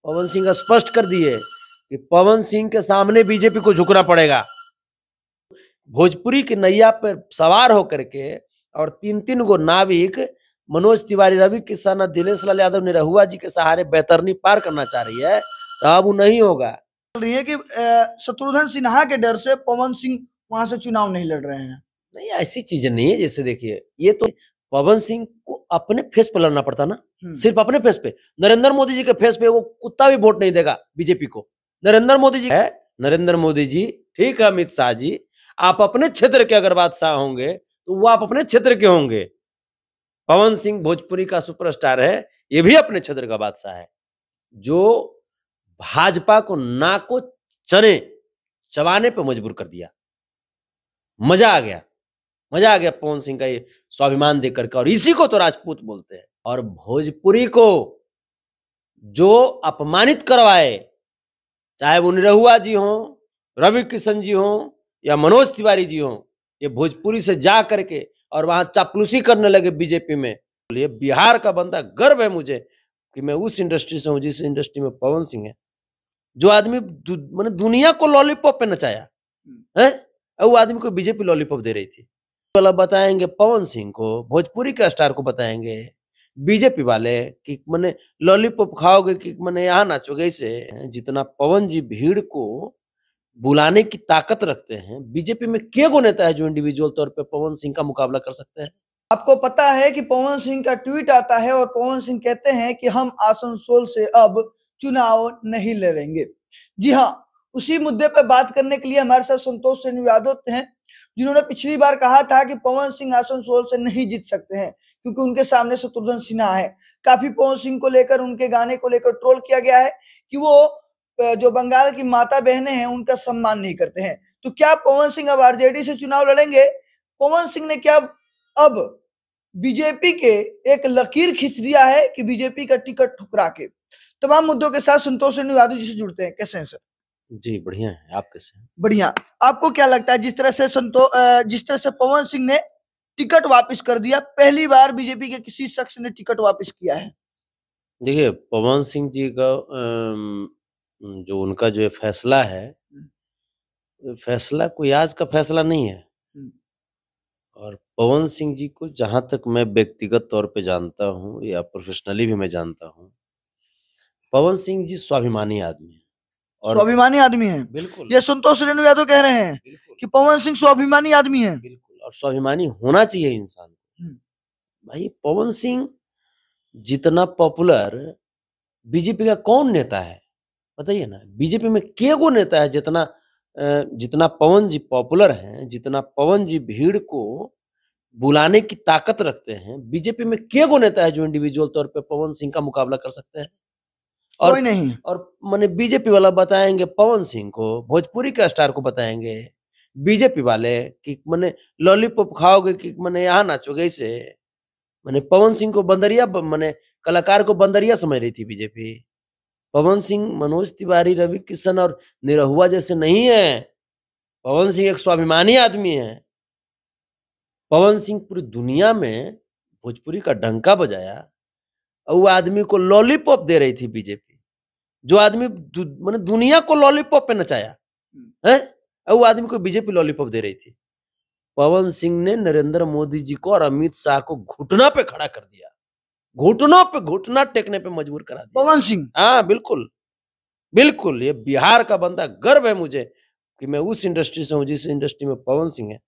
पवन सिंह स्पष्ट कर दिए कि पवन सिंह के सामने बीजेपी को झुकना पड़ेगा। भोजपुरी की नैया पर सवार होकर के और 3-3 गो नाविक मनोज तिवारी, रवि किशन, दिनेश लाल यादव, निरहुआ जी के सहारे बैतरनी पार करना चाह रही है, तो अब वो नहीं होगा। बोल रही है कि शत्रुघ्न सिन्हा के डर से पवन सिंह वहां से चुनाव नहीं लड़ रहे हैं। नहीं, ऐसी चीजें नहीं है। जैसे देखिए, ये तो पवन सिंह को अपने फेस पे लड़ना पड़ता ना, सिर्फ अपने फेस पे। नरेंद्र मोदी जी के फेस पे वो कुत्ता भी वोट नहीं देगा बीजेपी को। नरेंद्र मोदी जी है, नरेंद्र मोदी जी, ठीक है अमित शाह जी, आप अपने क्षेत्र के अगर बादशाह होंगे तो वो आप अपने क्षेत्र के होंगे। पवन सिंह भोजपुरी का सुपरस्टार है, ये भी अपने क्षेत्र का बादशाह है। जो भाजपा को नाको चने चबाने पे मजबूर कर दिया। मजा आ गया, मजा आ गया पवन सिंह का ये स्वाभिमान देकर के। और इसी को तो राजपूत बोलते हैं। और भोजपुरी को जो अपमानित करवाए, चाहे वो निरहुआ जी हो, रवि किशन जी हो या मनोज तिवारी जी हो, ये भोजपुरी से जा करके और वहां चापलूसी करने लगे बीजेपी में। ये बिहार का बंदा, गर्व है मुझे कि मैं उस इंडस्ट्री से हूं जिस इंडस्ट्री में पवन सिंह है। जो आदमी मैंने दुनिया को लॉलीपॉप पे नचाया है, वो आदमी को बीजेपी लॉलीपॉप दे रही थी। वाला बताएंगे पवन सिंह को, भोजपुरी के स्टार को बताएंगे बीजेपी वाले कि मैंने लॉलीपॉप खाओगे कि मैंने यहाँ नाचोगे। इसे जितना पवन जी भीड़ को बुलाने की ताकत रखते हैं, बीजेपी में के गो नेता है जो इंडिविजुअल तौर पे पवन सिंह का मुकाबला कर सकते हैं? आपको पता है कि पवन सिंह का ट्वीट आता है और पवन सिंह कहते हैं कि हम आसनसोल से अब चुनाव नहीं लड़ेंगे। जी हाँ, उसी मुद्दे पर बात करने के लिए हमारे साथ संतोष सेन यादव हैं, जिन्होंने पिछली बार कहा था कि पवन सिंह आसनसोल से नहीं जीत सकते हैं क्योंकि उनके सामने शत्रुघ्न सिन्हा है। काफी पवन सिंह को लेकर, उनके गाने को लेकर ट्रोल किया गया है कि वो जो बंगाल की माता बहनें हैं उनका सम्मान नहीं करते हैं। तो क्या पवन सिंह अब आरजेडी से चुनाव लड़ेंगे? पवन सिंह ने क्या अब बीजेपी के एक लकीर खींच दिया है कि बीजेपी का टिकट ठुकरा के? तमाम मुद्दों के साथ संतोष सेन यादव जी से जुड़ते हैं। कैसे हैं सर? जी बढ़िया है, आप कैसे हैं? बढ़िया। आपको क्या लगता है जिस तरह से पवन सिंह ने टिकट वापस कर दिया, पहली बार बीजेपी के किसी शख्स ने टिकट वापस किया है? देखिए, पवन सिंह जी का जो उनका जो फैसला है, फैसला कोई आज का फैसला नहीं है। और पवन सिंह जी को जहां तक मैं व्यक्तिगत तौर पे जानता हूं या प्रोफेशनली भी मैं जानता हूं, पवन सिंह जी स्वाभिमानी आदमी है। और स्वाभिमानी आदमी है, बिल्कुल। ये संतोष सेन यादव कह रहे हैं कि पवन सिंह स्वाभिमानी आदमी है। बिल्कुल, और स्वाभिमानी होना चाहिए इंसान को। भाई पवन सिंह जितना पॉपुलर बीजेपी का कौन नेता है बताइए ना? बीजेपी में के गो नेता है जितना पवन जी पॉपुलर हैं, जितना पवन जी भीड़ को बुलाने की ताकत रखते हैं, बीजेपी में के गो नेता है जो इंडिविजुअल तौर पे पवन सिंह का मुकाबला कर सकते हैं? और कोई नहीं। और माने बीजेपी वाला बताएंगे पवन सिंह को, भोजपुरी के स्टार को बताएंगे बीजेपी वाले कि माने लॉलीपॉप खाओगे कि माने यहाँ नाचोगे। इसे माने पवन सिंह को बंदरिया, माने कलाकार को बंदरिया समझ रही थी बीजेपी। पवन सिंह मनोज तिवारी, रवि किशन और निरहुआ जैसे नहीं है। पवन सिंह एक स्वाभिमानी आदमी है। पवन सिंह पूरी दुनिया में भोजपुरी का डंका बजाया और वो आदमी को लॉलीपॉप दे रही थी बीजेपी। जो आदमी माने दुनिया को लॉलीपॉप पे नचाया है, वो आदमी को बीजेपी लॉलीपॉप दे रही थी। पवन सिंह ने नरेंद्र मोदी जी को और अमित शाह को घुटना पे खड़ा कर दिया, घुटनों पे घुटना टेकने पे मजबूर करा दिया पवन सिंह। हाँ बिल्कुल बिल्कुल। ये बिहार का बंदा, गर्व है मुझे कि मैं उस इंडस्ट्री से हूं जिस इंडस्ट्री में पवन सिंह है।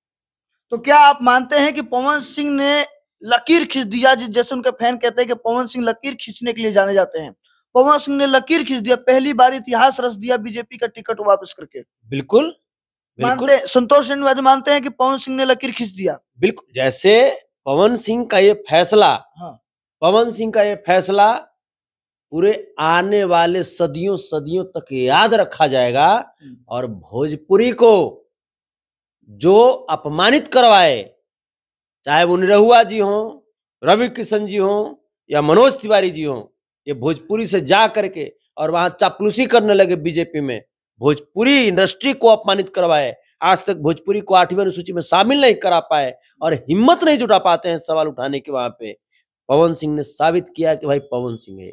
तो क्या आप मानते हैं कि पवन सिंह ने लकीर खींच दिया, जैसे उनके फैन कहते हैं कि पवन सिंह लकीर खींचने के लिए जाने जाते हैं? पवन सिंह ने लकीर खींच दिया, पहली बार इतिहास रच दिया बीजेपी का टिकट वापस करके। बिल्कुल मानते संतोष सेन यादव मानते हैं कि पवन सिंह ने लकीर खींच दिया? बिल्कुल। जैसे पवन सिंह का ये फैसला, पवन सिंह का ये फैसला पूरे आने वाले सदियों सदियों तक याद रखा जाएगा। और भोजपुरी को जो अपमानित करवाए, चाहे वो निरहुआ जी हो, रवि किशन जी हो या मनोज तिवारी जी हो, ये भोजपुरी से जा करके और वहां चापलूसी करने लगे बीजेपी में, भोजपुरी इंडस्ट्री को अपमानित करवाए। आज तक भोजपुरी को 8वीं अनुसूची में शामिल नहीं करा पाए और हिम्मत नहीं जुटा पाते हैं सवाल उठाने के। वहां पे पवन सिंह ने साबित किया कि भाई पवन सिंह है।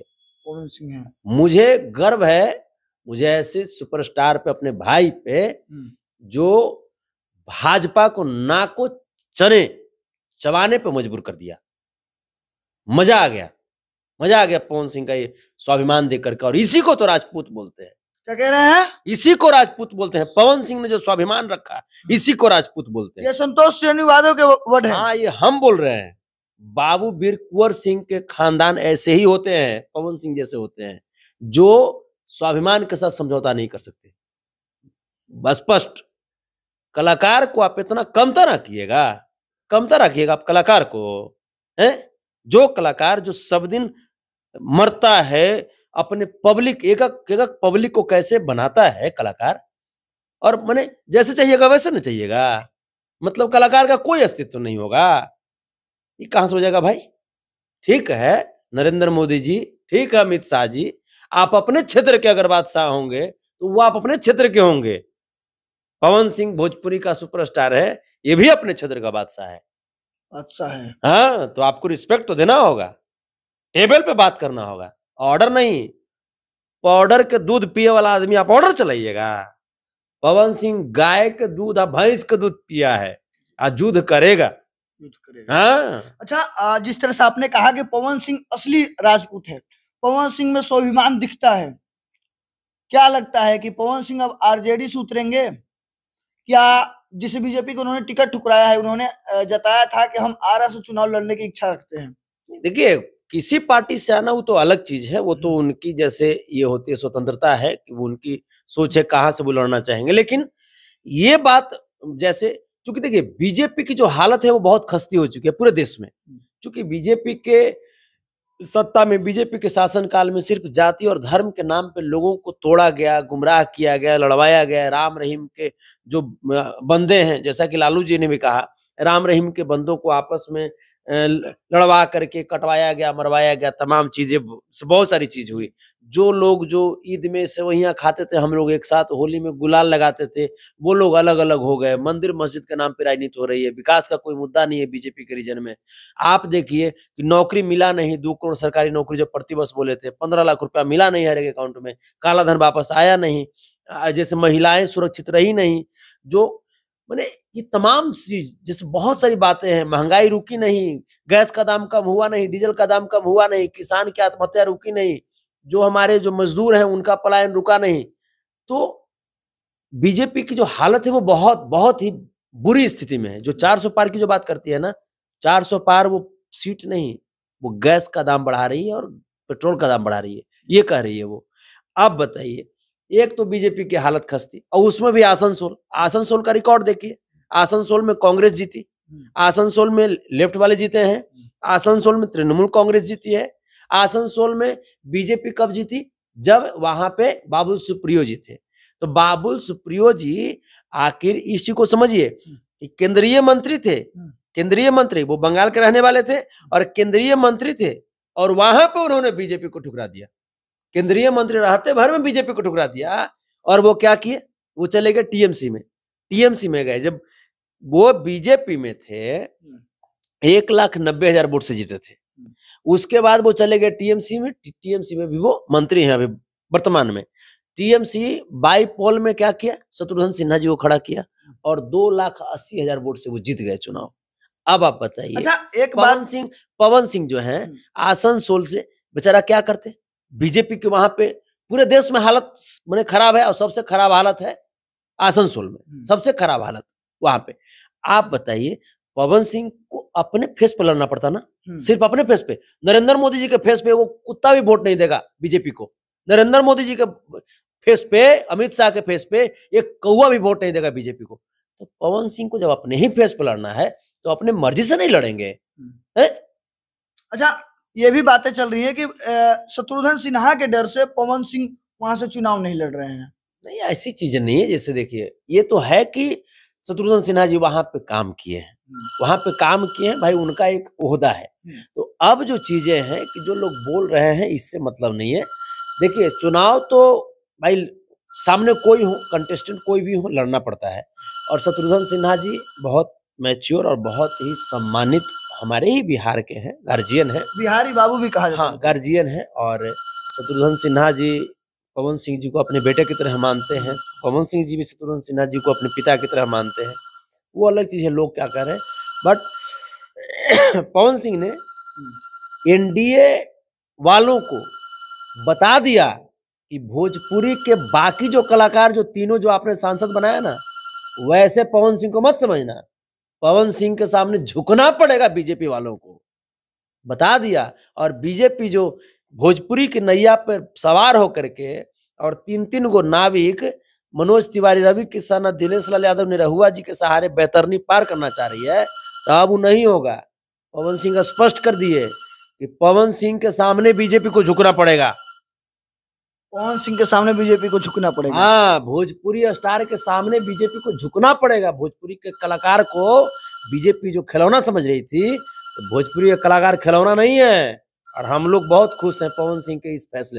पवन सिंह हैं। मुझे गर्व है, मुझे ऐसे सुपरस्टार पे, अपने भाई पे, जो भाजपा को नाको चने चबाने पे मजबूर कर दिया। मजा आ गया पवन सिंह का ये स्वाभिमान देख करके। और इसी को तो राजपूत बोलते हैं। क्या कह रहे हैं? इसी को राजपूत बोलते हैं। पवन सिंह ने जो स्वाभिमान रखा, इसी को राजपूत बोलते हैं। ये संतोष श्रीवास्तव के वर्ड है। हाँ, ये हम बोल रहे हैं। बाबू वीर कुंवर सिंह के खानदान ऐसे ही होते हैं, पवन सिंह जैसे होते हैं, जो स्वाभिमान के साथ समझौता नहीं कर सकते। बस स्पष्ट। कलाकार को आप इतना कमतर रखिएगा आप कलाकार को, हैं? जो कलाकार जो सब दिन मरता है अपने पब्लिक, एक पब्लिक को कैसे बनाता है कलाकार, और माने जैसे चाहिएगा वैसे नहीं चाहिएगा, मतलब कलाकार का कोई अस्तित्व नहीं होगा। ये कहां से हो जाएगा भाई? ठीक है नरेंद्र मोदी जी, ठीक है अमित शाह जी, आप अपने क्षेत्र के अगर बादशाह होंगे तो वो आप अपने क्षेत्र के होंगे। पवन सिंह भोजपुरी का सुपरस्टार है, ये भी अपने क्षेत्र का बादशाह है। अच्छा है। हाँ, तो आपको रिस्पेक्ट तो देना होगा, टेबल पे बात करना होगा, ऑर्डर नहीं। पाउडर के दूध पिए वाला आदमी आप ऑर्डर चलाइएगा? पवन सिंह गाय के दूध, भैंस के दूध पिया है, आज युद्ध करेगा। हाँ। अच्छा, जिस तरह से आपने कहा कि पवन सिंह असली राजपूत है, पवन सिंह में स्वाभिमान दिखता है, क्या लगता है कि पवन सिंह अब आरजेडी से उतरेंगे? क्या जिस बीजेपी को उन्होंने टिकट ठुकराया है, उन्होंने जताया था कि हम आरा से चुनाव लड़ने की इच्छा रखते हैं? देखिए, किसी पार्टी से आना वो तो अलग चीज है, वो तो उनकी जैसे ये होती है स्वतंत्रता है कि वो उनकी सोच है कहाँ से वो लड़ना चाहेंगे। लेकिन ये बात जैसे, चूंकि देखिए बीजेपी की जो हालत है वो बहुत खस्ती हो चुकी है पूरे देश में। चूंकि बीजेपी के सत्ता में, बीजेपी के शासनकाल में सिर्फ जाति और धर्म के नाम पे लोगों को तोड़ा गया, गुमराह किया गया, लड़वाया गया। राम रहीम के जो बंदे हैं, जैसा कि लालू जी ने भी कहा, राम रहीम के बंदों को आपस में लड़वा करके कटवाया गया, मरवाया गया, तमाम चीजें, बहुत सारी चीज हुई। जो लोग जो ईद में सेवइयां खाते थे, हम लोग एक साथ होली में गुलाल लगाते थे, वो लोग अलग अलग हो गए। मंदिर मस्जिद के नाम पे राजनीति हो रही है, विकास का कोई मुद्दा नहीं है बीजेपी के रीजन में। आप देखिए कि नौकरी मिला नहीं, 2 करोड़ सरकारी नौकरी जो प्रतिवर्ष बोले थे, 15 लाख रुपया मिला नहीं हर एक अकाउंट में, काला धन वापस आया नहीं, जैसे महिलाएं सुरक्षित रही नहीं, जो मैंने ये तमाम चीज, जैसे बहुत सारी बातें हैं। महंगाई रुकी नहीं, गैस का दाम कम हुआ नहीं, डीजल का दाम कम हुआ नहीं, किसान की आत्महत्या रुकी नहीं, जो हमारे जो मजदूर हैं उनका पलायन रुका नहीं। तो बीजेपी की जो हालत है वो बहुत बहुत ही बुरी स्थिति में है। जो 400 पार की जो बात करती है ना, 400 पार वो सीट नहीं, वो गैस का दाम बढ़ा रही है और पेट्रोल का दाम बढ़ा रही है, ये कह रही है वो। अब बताइए, एक तो बीजेपी की हालत खस्ती, और उसमें भी आसनसोल का रिकॉर्ड देखिए। आसनसोल में कांग्रेस जीती, आसनसोल में लेफ्ट वाले जीते हैं, आसनसोल में तृणमूल कांग्रेस जीती है, आसनसोल में बीजेपी कब जीती? जब वहां पे बाबुल सुप्रियो जी थे। तो बाबुल सुप्रियो जी आखिर इस चीज को समझिए, केंद्रीय मंत्री थे, केंद्रीय मंत्री, वो बंगाल के रहने वाले थे और केंद्रीय मंत्री थे, और वहां पे उन्होंने बीजेपी को ठुकरा दिया। केंद्रीय मंत्री रहते भर में बीजेपी को ठुकरा दिया। और वो क्या किए? वो चले गए टीएमसी में गए। जब वो बीजेपी में थे, 1,90,000 वोट से जीते थे। उसके बाद वो चले गए टीएमसी में भी वो मंत्री हैं अभी वर्तमान में। टीएमसी बाई पोल में क्या किया? शत्रुघ्न सिन्हा जी को खड़ा किया और 2,80,000 वोट से वो जीत गए चुनाव। अब आप बताइए, अच्छा, एक बात, पवन सिंह जो है आसनसोल से बेचारा क्या करते? बीजेपी के वहां पे पूरे देश में हालत मैंने खराब है, और सबसे खराब हालत है आसनसोल में, सबसे खराब हालत वहां पे। आप बताइए, पवन सिंह को अपने फेस पे लड़ना पड़ता ना, सिर्फ अपने फेस पे। नरेंद्र मोदी जी के फेस पे वो कुत्ता भी वोट नहीं देगा बीजेपी को। नरेंद्र मोदी जी के फेस पे, अमित शाह के फेस पे एक कौवा भी वोट नहीं देगा बीजेपी को। तो पवन सिंह को जब अपने ही फेस पे लड़ना है तो अपने मर्जी से नहीं लड़ेंगे। अच्छा, ये भी बातें चल रही है कि शत्रुघ्न सिन्हा के डर से पवन सिंह वहां से चुनाव नहीं लड़ रहे हैं। नहीं, ऐसी चीजें नहीं है। जैसे देखिए, ये तो है कि शत्रुघ्न सिन्हा जी वहां पे काम किए हैं, भाई, उनका एक ओहदा है। तो अब जो चीजें हैं कि जो लोग बोल रहे हैं, इससे मतलब नहीं है। देखिए, चुनाव तो भाई सामने कोई हो, कंटेस्टेंट कोई भी हो, लड़ना पड़ता है। और शत्रुघ्न सिन्हा जी बहुत मैच्योर और बहुत ही सम्मानित हमारे ही बिहार के हैं, गार्जियन है, बिहारी बाबू भी कहा जाता है। हाँ, गार्जियन है। और शत्रुघ्न सिन्हा जी पवन सिंह जी को अपने बेटे की तरह मानते हैं, पवन सिंह जी भी शत्रुघ्न सिन्हा जी को अपने पिता की तरह मानते हैं, वो अलग चीज है, लोग क्या कर रहे हैं। बट पवन सिंह ने एनडीए वालों को बता दिया कि भोजपुरी के बाकी जो कलाकार, जो तीनों जो आपने सांसद बनाया ना, वैसे पवन सिंह को मत समझना। पवन सिंह के सामने झुकना पड़ेगा बीजेपी वालों को, बता दिया। और बीजेपी जो भोजपुरी की नैया पर सवार होकर के और 3-3 गो नाविक मनोज तिवारी, रवि किशन और दिनेश लाल यादव निरहुआ जी के सहारे बैतरनी पार करना चाह रही है, तो अब वो नहीं होगा। पवन सिंह स्पष्ट कर दिए कि पवन सिंह के सामने बीजेपी को झुकना पड़ेगा। पवन सिंह के सामने बीजेपी को झुकना पड़ेगा। हाँ, भोजपुरी स्टार के सामने बीजेपी को झुकना पड़ेगा। भोजपुरी के कलाकार को बीजेपी जो खिलौना समझ रही थी, तो भोजपुरी के कलाकार खिलौना नहीं है। और हम लोग बहुत खुश हैं पवन सिंह के इस फैसले से।